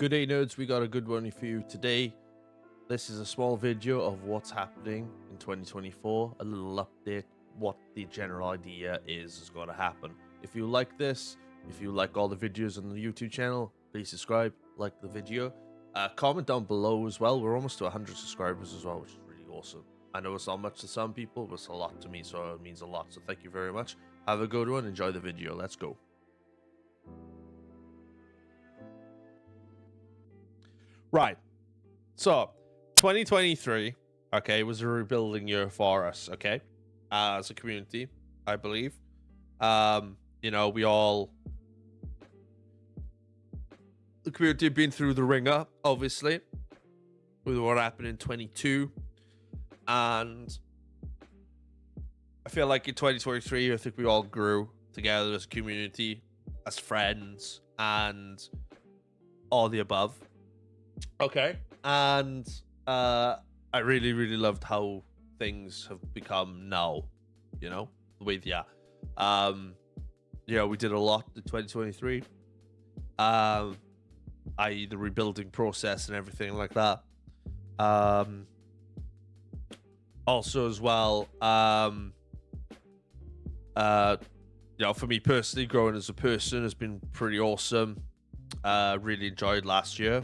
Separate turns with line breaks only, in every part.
Good day, nerds. We got a good one for you today. This is a small video of what's happening in 2024, a little update, what the general idea is going to happen. If you like this, if you like all the videos on the YouTube channel, please subscribe, like the video, comment down below as well. We're almost to 100 subscribers as well, which is really awesome. I know it's not much to some people, but it's a lot to me, so it means a lot. So thank you very much. Have a good one. Enjoy the video. Let's go. Right. So, 2023, okay, was a rebuilding year for us, okay? As a community, I believe. We all... The community have been through the ringer, obviously, with what happened in 22. And I feel like in 2023, I think we all grew together as a community, as friends, and all the above. Okay. And I really, really loved how things have become now, the way they are. We did a lot in 2023. I.e. the rebuilding process and everything like that. Also as well, for me personally, growing as a person has been pretty awesome. Really enjoyed last year.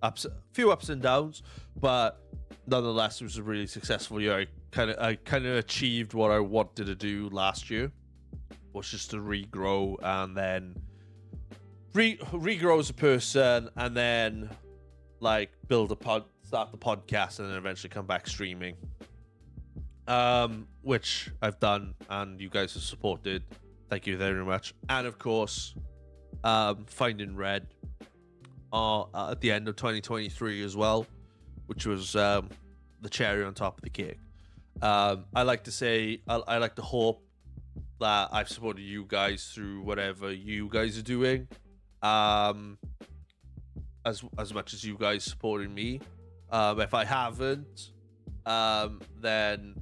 A few ups and downs, but nonetheless, it was a really successful year. I kind of achieved what I wanted to do last year, was just to regrow and then regrow as a person, and then like start the podcast, and then eventually come back streaming. Which I've done, and you guys have supported. Thank you very much. And of course, finding Red at the end of 2023 as well, which was the cherry on top of the cake. I like to say, I like to hope that I've supported you guys through whatever you guys are doing, as much as you guys supporting me. If I haven't, then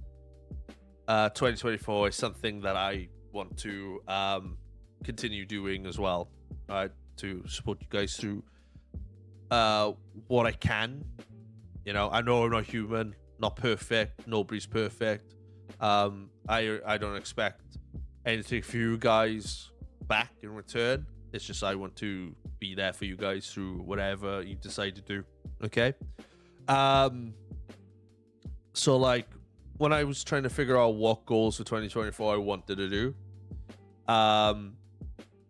2024 is something that I want to continue doing as well, right? To support you guys through what I can. I know I'm not human, not perfect, nobody's perfect. I don't expect anything for you guys back in return. It's just I want to be there for you guys through whatever you decide to do. Okay. So like when I was trying to figure out what goals for 2024 I wanted to do,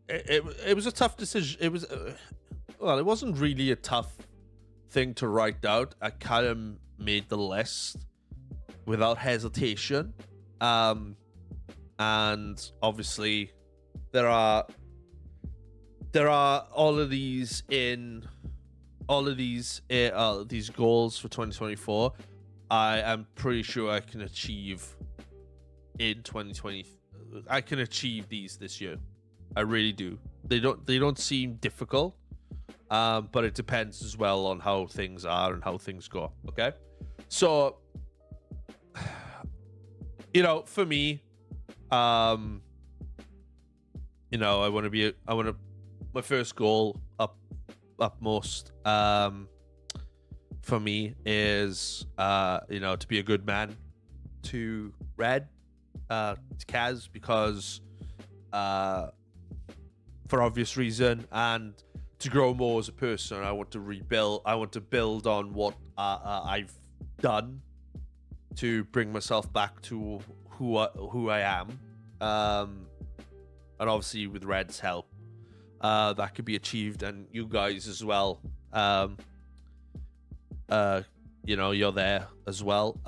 it was a tough decision. It was it wasn't really a tough thing to write out. I kind of made the list without hesitation. And obviously there are all of these goals for 2024. I am pretty sure I can achieve in 2020. I can achieve these this year. I really do. They don't seem difficult. But it depends as well on how things are and how things go. Okay, so for me, I want to my first goal upmost for me is to be a good man to Red, to Kaz, because for obvious reason, and to grow more as a person. I want to rebuild. I want to build on what I've done to bring myself back to who I am. And obviously with Red's help, that could be achieved, and you guys as well. You're there as well.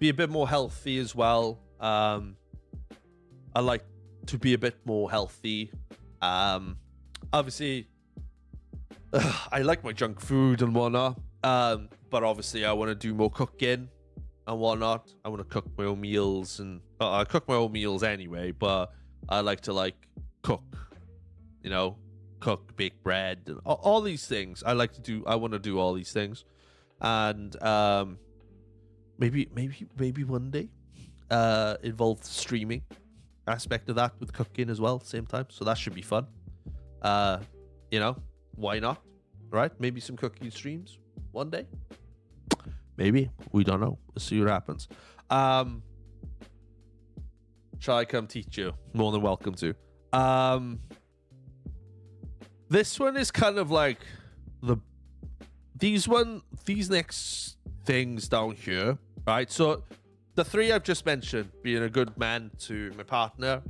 Be a bit more healthy as well. I like to be a bit more healthy. Obviously, I like my junk food and whatnot, but obviously I want to do more cooking and whatnot. I want to cook my own meals, and I cook my own meals anyway, but I like to cook, bake bread, and all these things. I want to do all these things, and maybe one day involve the streaming aspect of that with cooking as well at the same time. So that should be fun. Why not? right? Maybe some cooking streams one day. Maybe. We don't know. We'll see what happens. Shall I come teach you? More than welcome to. This one is kind of like these next things down here, right? So the three I've just mentioned, being a good man to my partner,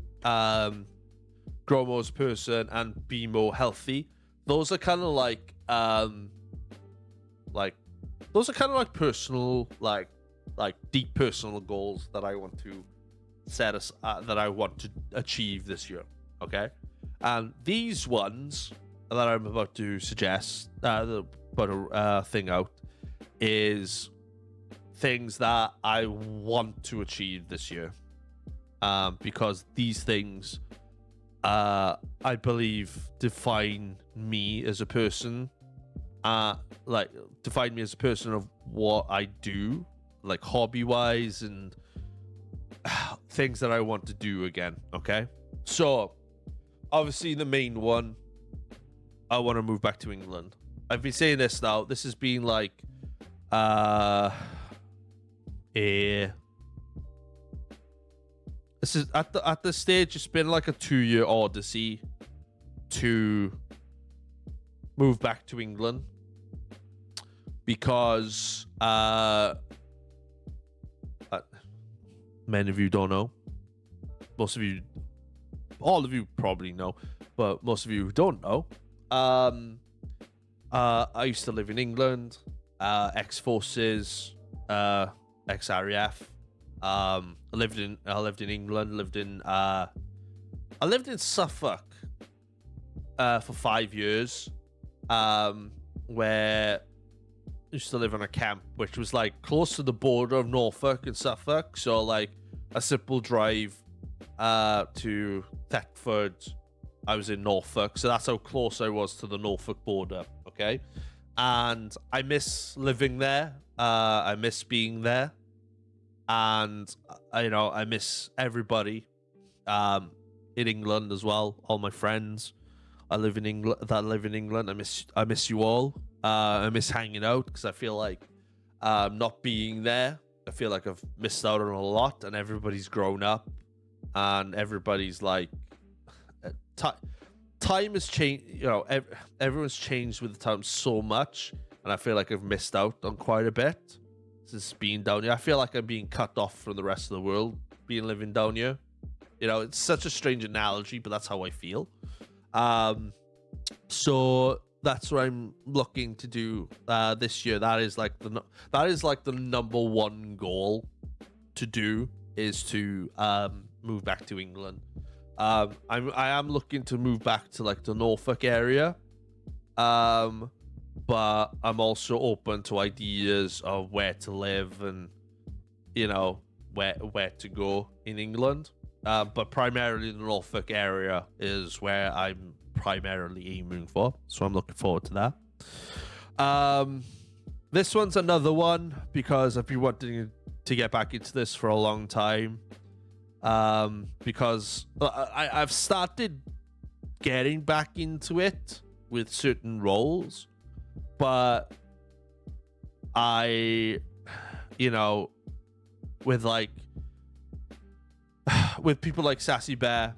grow more as a person, and be more healthy. Those are kind of like personal, like deep personal goals that I want to set us that I want to achieve this year. Okay, and these ones that I'm about to suggest, put a thing out, is things that I want to achieve this year, because these things, I believe, define me as a person, define me as a person of what I do, like hobby-wise, and things that I want to do again. Okay, so obviously the main one, I want to move back to England. I've been saying this now. This has been like this is at this stage, it's been like a 2-year odyssey to move back to England, because many of you don't know. Most of you, all of you probably know, but most of you who don't know, I used to live in England, ex-forces, ex-RAF. I lived in England. I lived in Suffolk for 5 years, where I used to live on a camp which was like close to the border of Norfolk and Suffolk, so like a simple drive to Thetford. I was in Norfolk, so that's how close I was to the Norfolk border. Okay, and I miss living there. I miss being there, and I miss everybody in England as well. All my friends I live in England. I miss you all. I miss hanging out, because I feel like not being there, I feel like I've missed out on a lot, and everybody's grown up, and everybody's like time has changed. Everyone's changed with the time so much, and I feel like I've missed out on quite a bit since being down here. I feel like I'm being cut off from the rest of the world living down here. It's such a strange analogy, but that's how I feel. So that's what I'm looking to do this year. That is like the number one goal to do, is to move back to England. I am looking to move back to like the Norfolk area, but I'm also open to ideas of where to live and where to go in England. But primarily the Norfolk area is where I'm primarily aiming for, so I'm looking forward to that. This one's another one because I've been wanting to get back into this for a long time, because I've started getting back into it with certain roles, but with people like Sassy Bear,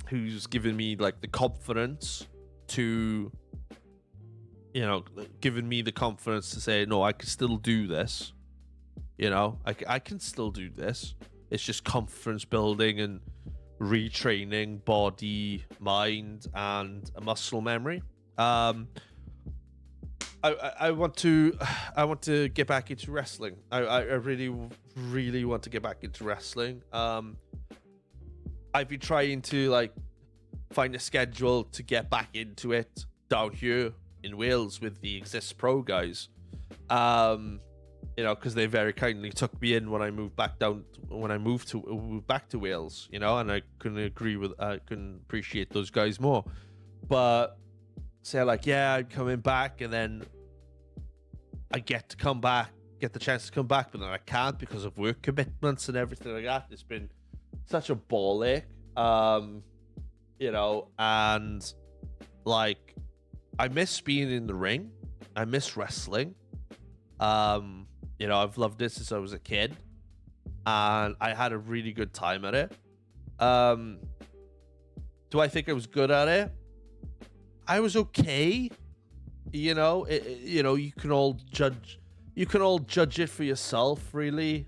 who's given me like the confidence to, given me the confidence to say, no, I can still do this. I can still do this. It's just confidence building and retraining body, mind, and a muscle memory. I want to get back into wrestling. I really, really want to get back into wrestling. I've been trying to find a schedule to get back into it down here in Wales with the Exist Pro guys. Because they very kindly took me in when I moved back to Wales, and I couldn't appreciate those guys more. But say yeah, I'm coming back, and then I get the chance to come back, but then I can't because of work commitments and everything like that. It's been such a ball ache, and I miss being in the ring. I miss wrestling. I've loved it since I was a kid, and I had a really good time at it. Do I think I was good at it? I was okay. You can all judge. You can all judge it for yourself, really.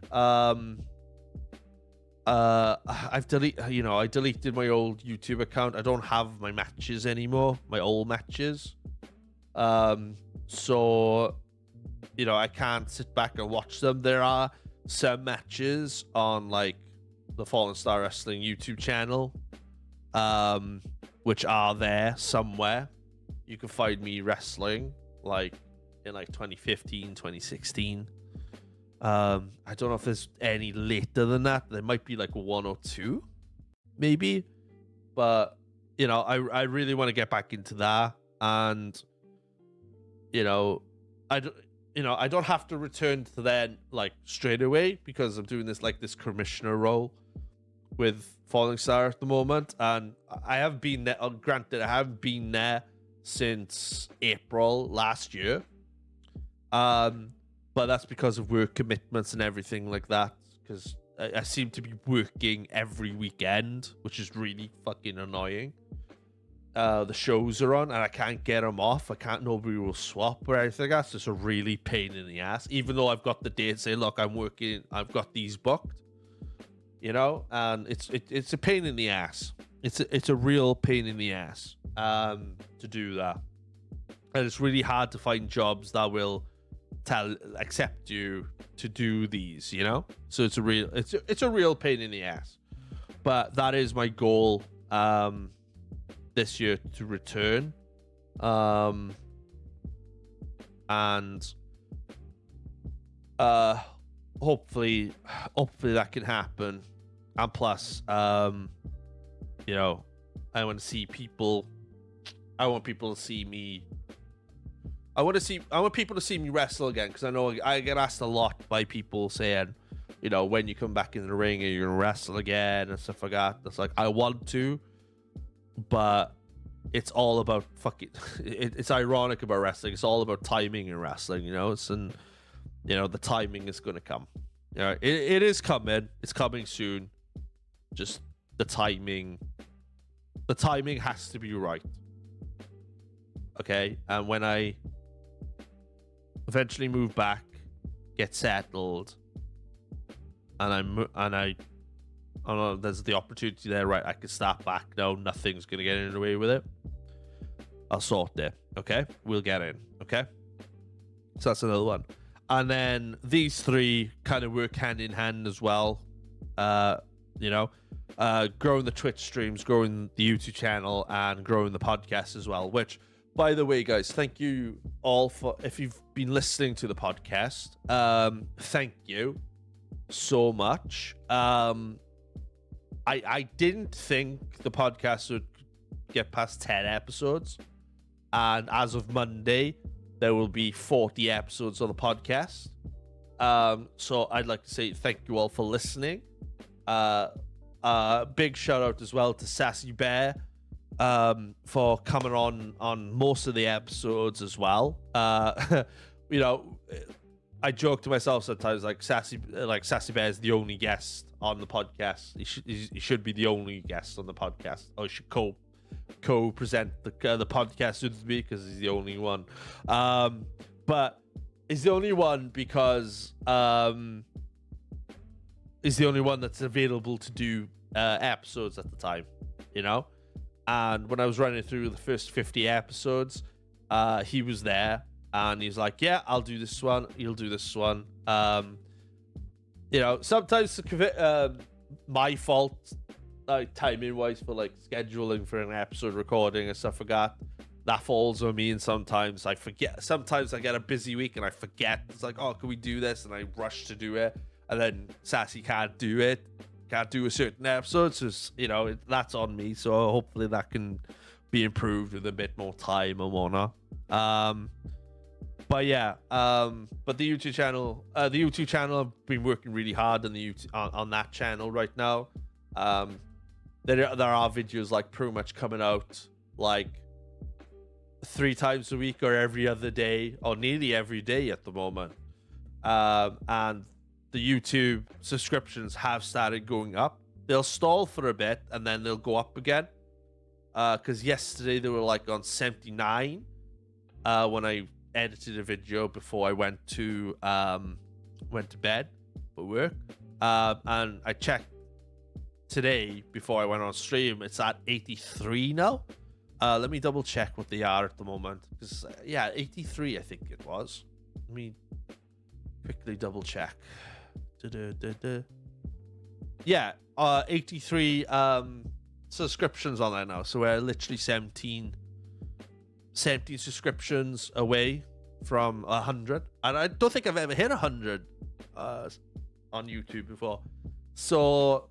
I deleted my old YouTube account. I don't have my matches anymore, my old matches. So, I can't sit back and watch them. There are some matches on like the Fallen Star Wrestling YouTube channel, which are there somewhere. You can find me wrestling like in like 2015, 2016. I don't know if there's any later than that. There might be like one or two, maybe. But I really want to get back into that, and I don't have to return to then like straight away because I'm doing this commissioner role with Falling Star at the moment, and I have been there. Granted, I have been there since April last year. But that's because of work commitments and everything like that. Because I seem to be working every weekend, which is really fucking annoying. The shows are on, and I can't get them off. Nobody will swap or anything. That's just a really pain in the ass. Even though I've got the date, say, look, I'm working. I've got these booked. And it's a pain in the ass. It's a real pain in the ass to do that, and it's really hard to find jobs that will accept you to do these, so it's a real pain in the ass. But that is my goal this year, to return, and hopefully that can happen. And plus I want to see people. I want people to see me. I want people to see me wrestle again, because I know I get asked a lot by people saying, when you come back in the ring, are you gonna wrestle again and stuff like that. That's like, I want to, but it's all about fucking. It's ironic about wrestling. It's all about timing in wrestling, the timing is gonna come. It is coming. It's coming soon. Just the timing. The timing has to be right. Okay, and when I eventually move back, get settled, and I know there's the opportunity there, right? I can start back now. Nothing's gonna get in the way with it. I'll sort it. Okay, we'll get in. Okay, so that's another one. And then these three kind of work hand in hand as well. Growing the Twitch streams, growing the YouTube channel, and growing the podcast as well. Which, by the way, guys, thank you all if you've been listening to the podcast. Thank you so much. I didn't think the podcast would get past 10 episodes, and as of Monday, there will be 40 episodes of the podcast. So I'd like to say thank you all for listening. Big shout out as well to Sassy Bear for coming on most of the episodes as well. I joke to myself sometimes, like Sassy Bear is the only guest on the podcast. He should be the only guest on the podcast, or he should co-present the podcast with me, because he's the only one. But he's the only one because he's the only one that's available to do episodes at the time, And when I was running through the first 50 episodes, he was there, and he's like, yeah, I'll do this one, you'll do this one. Sometimes my fault, like timing wise, for like scheduling for an episode recording and stuff like that falls on me, and sometimes I forget. Sometimes I get a busy week and I forget. It's like, oh, can we do this? And I rush to do it, and then Sassy can't do a certain episode, so that's on me. So hopefully that can be improved with a bit more time and whatnot. But the YouTube channel, I've been working really hard on that channel right now. There are videos like pretty much coming out like 3 times a week or every other day or nearly every day at the moment. And the YouTube subscriptions have started going up. They'll stall for a bit and then they'll go up again. Because yesterday they were like on 79 when I edited a video before I went to bed for work. And I checked today before I went on stream. It's at 83 now. Let me double check what they are at the moment. Because, 83 I think it was. Let me quickly double check. Yeah, 83 subscriptions on there now. So we're literally 17 subscriptions away from 100. And I don't think I've ever hit 100 on YouTube before. So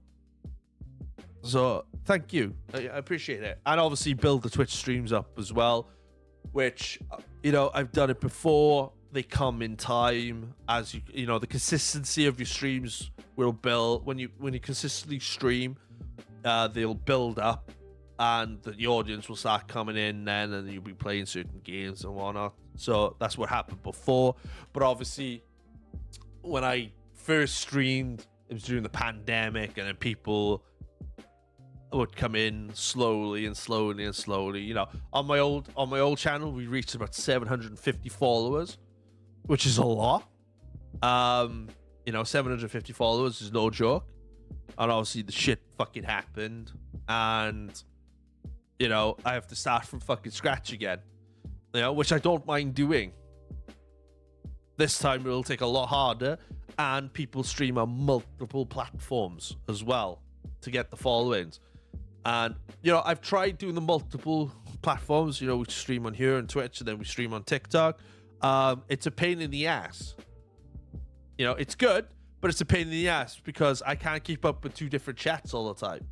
thank you. I appreciate it. And obviously build the Twitch streams up as well, which, I've done it before. They come in time as you know, the consistency of your streams will build when you consistently stream. They'll build up and the audience will start coming in then, and you'll be playing certain games and whatnot. So that's what happened before. But obviously, when I first streamed, it was during the pandemic, and then people would come in slowly and slowly and slowly. On my old channel, we reached about 750 followers, which is a lot. 750 followers is no joke. And obviously the shit fucking happened, and I have to start from fucking scratch again, which I don't mind doing. This time it'll take a lot harder, and people stream on multiple platforms as well to get the followings. And I've tried doing the multiple platforms. We stream on here on Twitch, and then we stream on TikTok. It's a pain in the ass. It's good, but it's a pain in the ass because I can't keep up with 2 different chats all the time.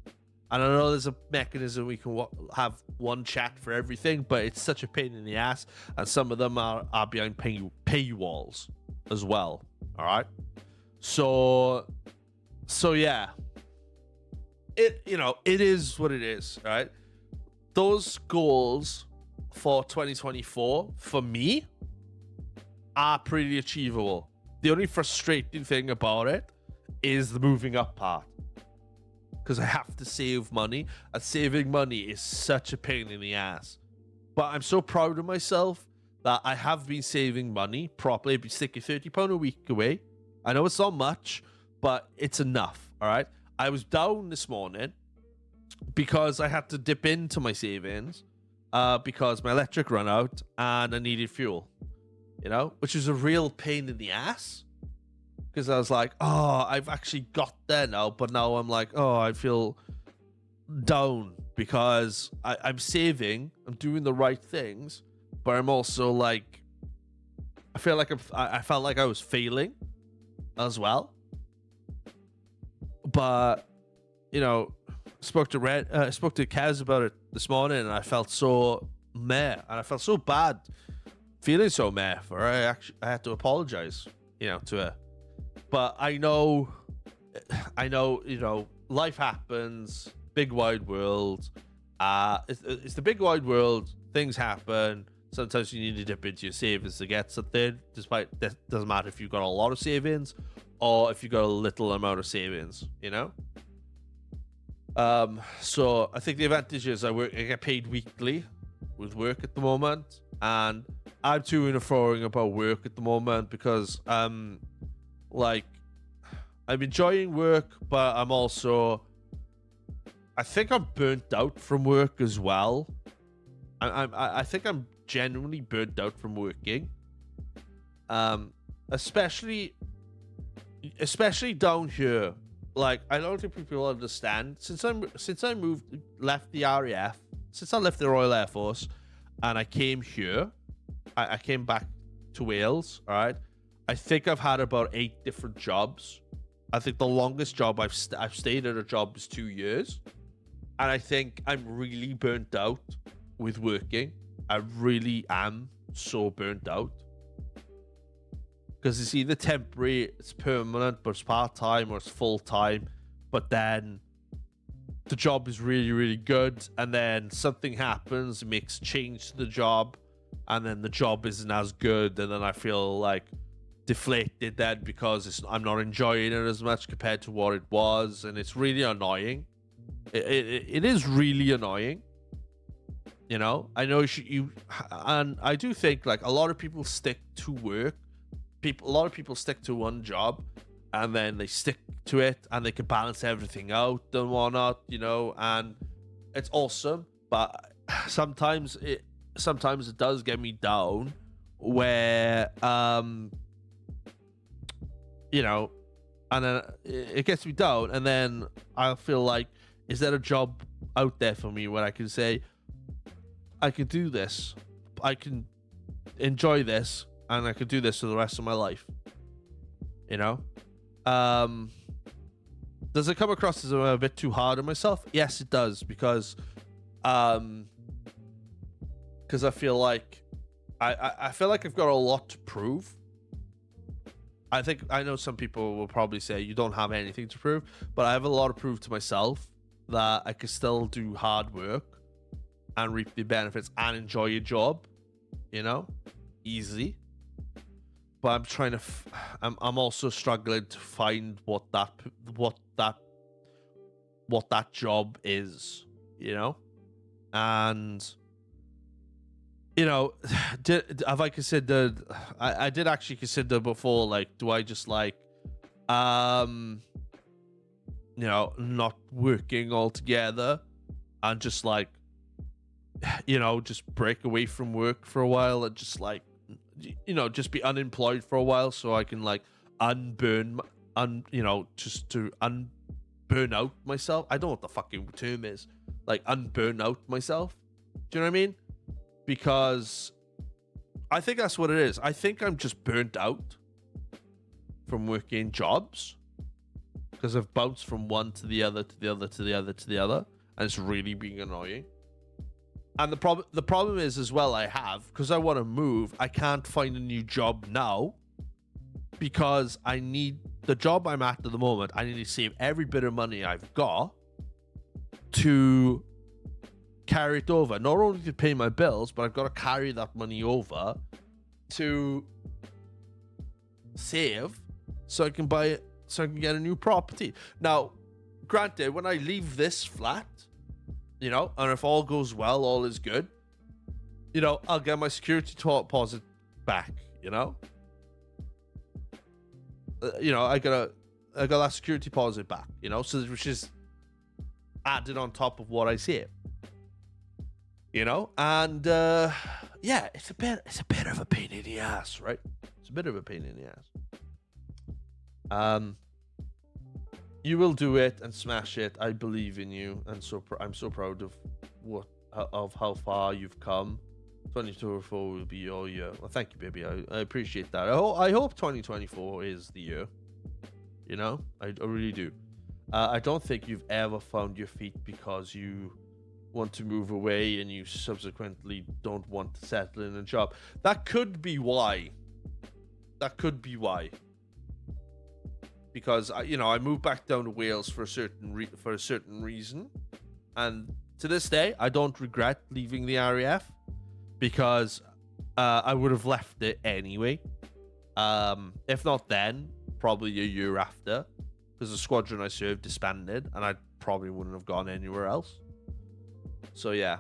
And I know there's a mechanism we can have one chat for everything, but it's such a pain in the ass, and some of them are behind paywalls as well. All right, so yeah, it is what it is. All right, those goals for 2024 for me are pretty achievable. The only frustrating thing about it is the moving up part, because I have to save money, and saving money is such a pain in the ass. But I'm so proud of myself that I have been saving money properly. I've been sticking £30 a week away. I know it's not much, but it's enough. All right. I was down this morning because I had to dip into my savings because my electric ran out and I needed fuel. Which is a real pain in the ass, because I was like, oh, I've actually got there now, but now I'm like, oh, I feel down because I'm saving, I'm doing the right things, but I'm also like, I feel like I felt like I was failing as well. But spoke to Kaz about it this morning, and I felt so meh, and I felt so bad. Feeling so meh for her. I had to apologize, to her. But I know, life happens. Big wide world. It's the big wide world. Things happen. Sometimes you need to dip into your savings to get something. Despite that, doesn't matter if you've got a lot of savings or if you've got a little amount of savings. So I think the advantage is I get paid weekly with work at the moment, and I'm to and froing about work at the moment because I'm enjoying work, but I think I'm burnt out from work as well. I think I'm genuinely burnt out from working, especially down here. Like, I don't think people understand. Since I left the RAF, since I left the Royal Air Force, and I came here, I came back to Wales. All right, I think I've had about 8 different jobs. I think the longest job I've stayed at a job is 2 years, and I think I'm really burnt out with working. I really am so burnt out. Because it's either temporary, it's permanent, but it's part-time, or it's full-time. But then the job is really, really good. And then something happens, it makes change to the job. and then the job isn't as good, and then I feel like deflated then because I'm not enjoying it as much compared to what it was, and it's really annoying. It is really annoying. You know, I know and I do think like a lot of people stick to work. A lot of people stick to one job, and then they stick to it, and they can balance everything out and whatnot. You know, and it's awesome. But sometimes it does get me down, where you know, and then it gets me down, and then I feel like, is there a job out there for me where I can say, I can do this, I can enjoy this, and I could do this for the rest of my life? You know? Does it come across as I'm a bit too hard on myself? Yes, it does, because I feel like I feel like I've got a lot to prove. I know some people will probably say you don't have anything to prove, but I have a lot to prove to myself that I can still do hard work and reap the benefits and enjoy a job, you know, easily. But I'm trying to. I'm also struggling to find what that job is, you know, and you know, have I considered? I did actually consider before, like, do I just like, you know, not working altogether and just like, you know, just break away from work for a while and just like, you know, just be unemployed for a while so I can like you know, just to unburn out myself. I don't know what the fucking term is, like unburn out myself. Do you know what I mean? Because I think that's what it is. I think I'm just burnt out from working jobs because I've bounced from one to the other, to the other, to the other, to the other, and it's really being annoying. And the problem is as well, because I want to move, I can't find a new job now because I need the job I'm at the moment. I need to save every bit of money I've got to carry it over, not only to pay my bills, but I've got to carry that money over to save so I can get a new property. Now, granted, when I leave this flat, you know, and if all goes well, all is good, you know, I'll get my security deposit back, you know. You know, I got that security deposit back, you know, so which is added on top of what I save. You know, and yeah, it's a bit of a pain in the ass, right? It's a bit of a pain in the ass. You will do it and smash it. I believe in you, and I'm so proud of how far you've come. 2024 will be your year. Well, thank you, baby. I appreciate that. I hope 2024 is the year. You know, I really do. I don't think you've ever found your feet because you want to move away and you subsequently don't want to settle in a job. That could be why. Because I moved back down to Wales for a certain reason, and to this day I don't regret leaving the RAF because I would have left it anyway. If not then, probably a year after, because the squadron I served disbanded, and I probably wouldn't have gone anywhere else. So yeah.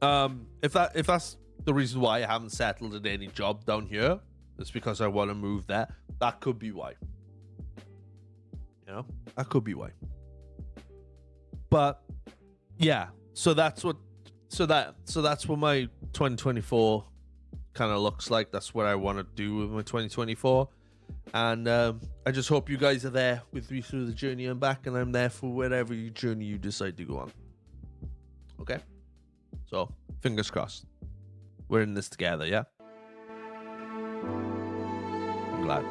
If that's the reason why I haven't settled in any job down here, it's because I want to move there. That could be why. You know, that could be why. But yeah, so that's what my 2024 kind of looks like. That's what I want to do with my 2024. And I just hope you guys are there with me through the journey and back, and I'm there for whatever journey you decide to go on. Okay? So, fingers crossed. We're in this together, yeah? I'm glad.